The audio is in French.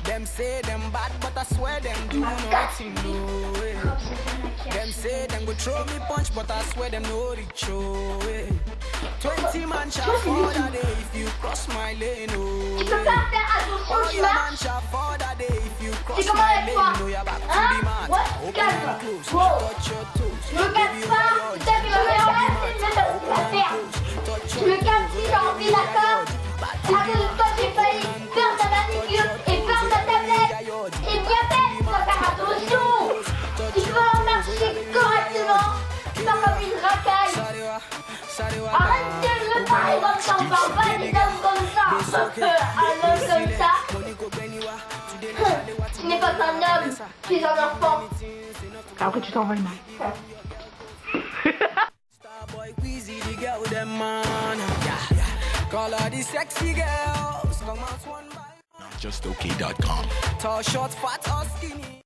Them say them bad, but I swear them do nothing, no way. Them say them go throw me punch, but I swear them no reach, oh way. 20 man shall fall that day if you cross my lane, oh way. Oh, your man shall fall that day if you cross my lane, no, you're back to the mat. Open and close, touch your toes. Je me casse pas, c'est ça qui me fait la faire. Je me casse si j'ai envie, d'accord. À cause de toi, j'ai failli faire ta manicure et faire ta tablette. Et bien fait, faut faire attention. Il faut marcher correctement, pas comme une racaille. Arrête de me parler comme ça, on parle pas des hommes comme ça. Sauf qu'un homme comme ça, tu n'es pas un homme, tu es un enfant. Après tu t'envoles mal. JustOK.com. Tall, short, fat or skinny.